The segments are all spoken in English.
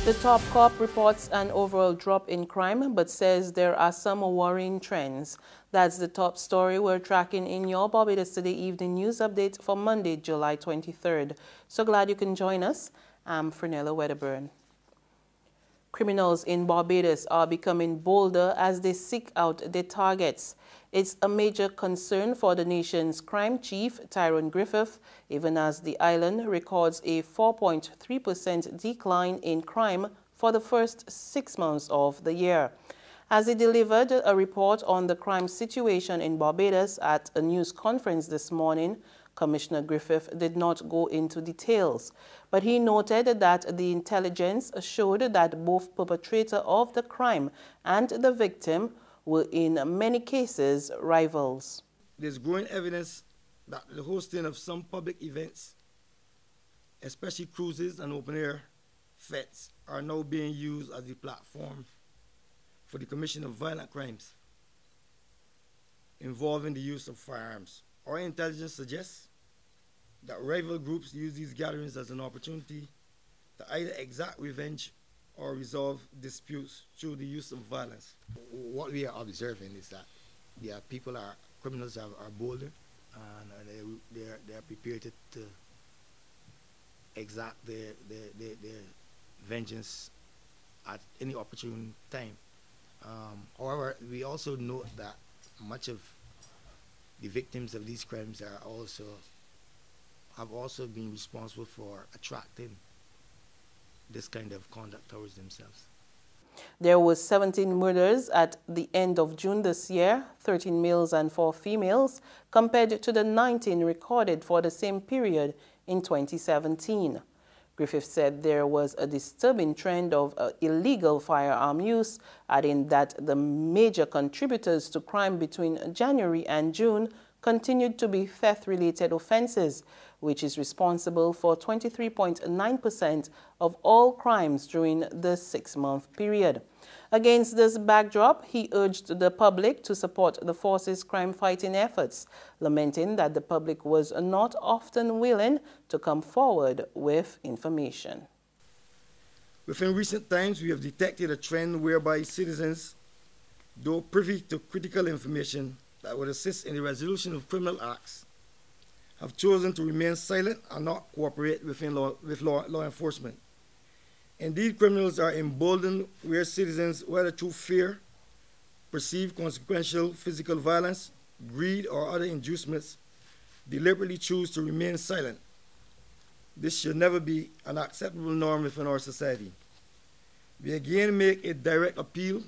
The top cop reports an overall drop in crime, but says there are some worrying trends. That's the top story we're tracking in your Barbados Today Evening News Update for Monday, July 23rd. So glad you can join us. I'm Fernella Wedderburn. Criminals in Barbados are becoming bolder as they seek out their targets. It's a major concern for the nation's crime chief, Tyrone Griffith, even as the island records a 4.3% decline in crime for the first 6 months of the year. As he delivered a report on the crime situation in Barbados at a news conference this morning, Commissioner Griffith did not go into details, but he noted that the intelligence showed that both perpetrator of the crime and the victim were in many cases rivals. There's growing evidence that the hosting of some public events, especially cruises and open-air fetes, are now being used as the platform for the commission of violent crimes involving the use of firearms. Our intelligence suggests that rival groups use these gatherings as an opportunity to either exact revenge or resolve disputes through the use of violence. What we are observing is that criminals are bolder, and they are prepared to exact their vengeance at any opportune time. However, we also note that much of the victims of these crimes have also been responsible for attracting this kind of conduct towards themselves. There were 17 murders at the end of June this year, 13 males and 4 females, compared to the 19 recorded for the same period in 2017. Griffith said there was a disturbing trend of illegal firearm use, adding that the major contributors to crime between January and June continued to be theft-related offenses, which is responsible for 23.9% of all crimes during the 6-month period. Against this backdrop, he urged the public to support the force's crime-fighting efforts, lamenting that the public was not often willing to come forward with information. Within recent times, we have detected a trend whereby citizens, though privy to critical information that would assist in the resolution of criminal acts, have chosen to remain silent and not cooperate with law enforcement. Indeed, criminals are emboldened where citizens, whether through fear, perceived consequential physical violence, greed, or other inducements, deliberately choose to remain silent. This should never be an acceptable norm within our society. We again make a direct appeal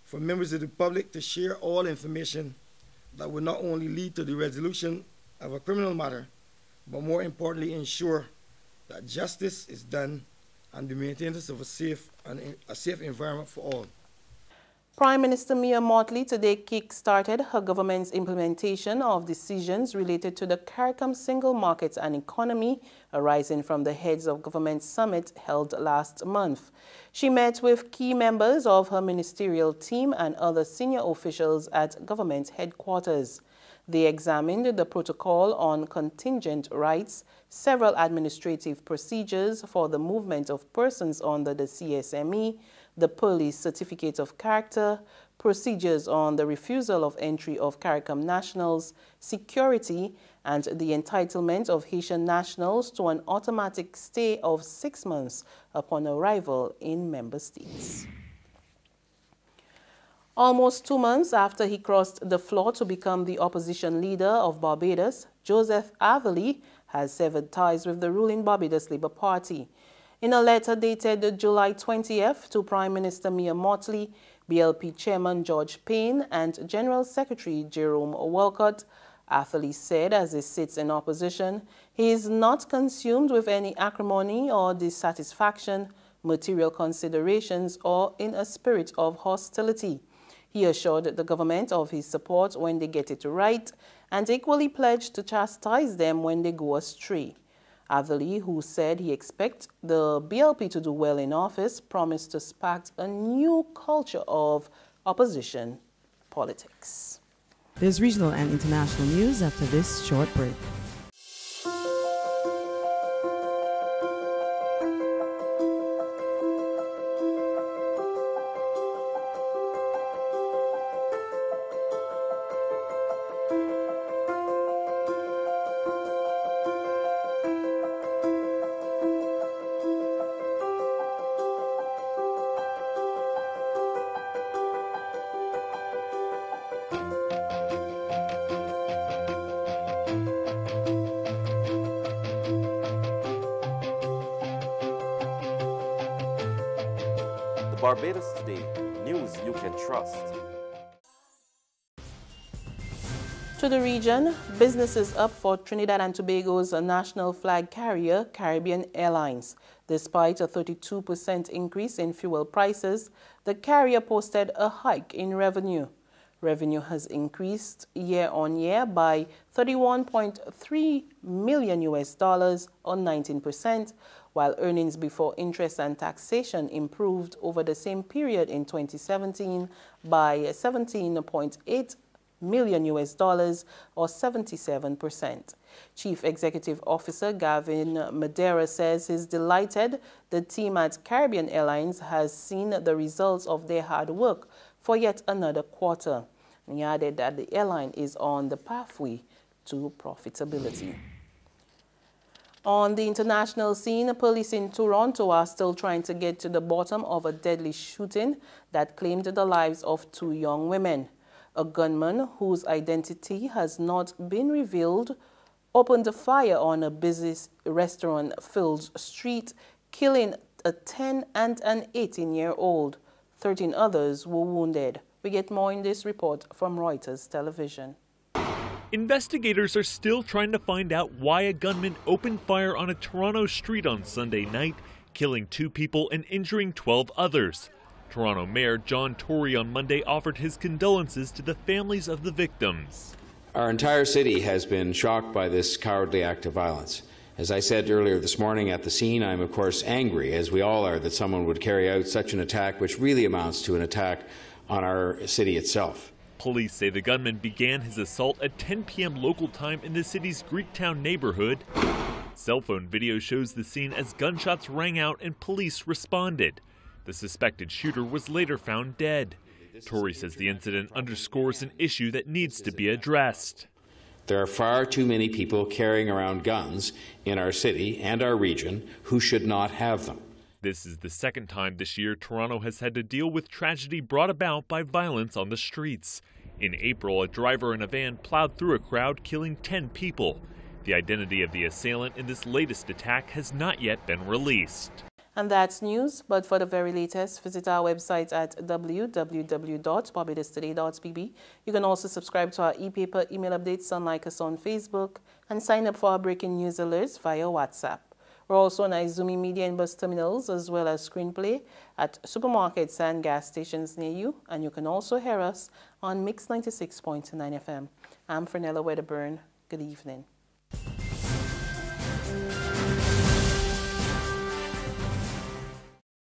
for members of the public to share all information that would not only lead to the resolution of a criminal matter, but more importantly ensure that justice is done and the maintenance of a safe environment for all. Prime Minister Mottley today kick-started her government's implementation of decisions related to the CARICOM Single Market and Economy arising from the Heads of Government Summit held last month. She met with key members of her ministerial team and other senior officials at government headquarters. They examined the protocol on contingent rights, several administrative procedures for the movement of persons under the CSME, the police certificate of character, procedures on the refusal of entry of CARICOM nationals, security, and the entitlement of Haitian nationals to an automatic stay of 6 months upon arrival in member states. Almost 2 months after he crossed the floor to become the opposition leader of Barbados, Joseph Avely has severed ties with the ruling Barbados Labour Party. In a letter dated July 20th to Prime Minister Mottley, BLP Chairman George Payne, and General Secretary Jerome Walcott, Avely said as he sits in opposition, he is not consumed with any acrimony or dissatisfaction, material considerations, or in a spirit of hostility. He assured the government of his support when they get it right and equally pledged to chastise them when they go astray. Avely, who said he expects the BLP to do well in office, promised to spark a new culture of opposition politics. There's regional and international news after this short break. Barbados Today, news you can trust. To the region, businesses up for Trinidad and Tobago's national flag carrier, Caribbean Airlines. Despite a 32% increase in fuel prices, the carrier posted a hike in revenue. Revenue has increased year on year by $31.3 million or 19%, while earnings before interest and taxation improved over the same period in 2017 by $17.8 million or 77%. Chief Executive Officer Gavin Madera says he's delighted the team at Caribbean Airlines has seen the results of their hard work for yet another quarter. And he added that the airline is on the pathway to profitability. On the international scene, police in Toronto are still trying to get to the bottom of a deadly shooting that claimed the lives of 2 young women. A gunman whose identity has not been revealed opened a fire on a busy restaurant-filled street, killing a 10 and an 18-year-old. 13 others were wounded. We get more in this report from Reuters Television. Investigators are still trying to find out why a gunman opened fire on a Toronto street on Sunday night, killing 2 people and injuring 12 others. Toronto Mayor John Tory on Monday offered his condolences to the families of the victims. Our entire city has been shocked by this cowardly act of violence. As I said earlier this morning at the scene, I'm of course angry, as we all are, that someone would carry out such an attack, which really amounts to an attack on our city itself. Police say the gunman began his assault at 10 p.m. local time in the city's Greektown neighborhood. Cell phone video shows the scene as gunshots rang out and police responded. The suspected shooter was later found dead. Tory says the incident underscores an issue that needs to be addressed. There are far too many people carrying around guns in our city and our region who should not have them. This is the second time this year Toronto has had to deal with tragedy brought about by violence on the streets. In April, a driver in a van plowed through a crowd, killing 10 people. The identity of the assailant in this latest attack has not yet been released. And that's news, but for the very latest, visit our website at www.barbadostoday.bb. You can also subscribe to our e-paper email updates and like us on Facebook, and sign up for our breaking news alerts via WhatsApp. We're also on Izumi Media and bus terminals, as well as screenplay at supermarkets and gas stations near you. And you can also hear us on Mix 96.9 FM. I'm Fernella Wedderburn. Good evening.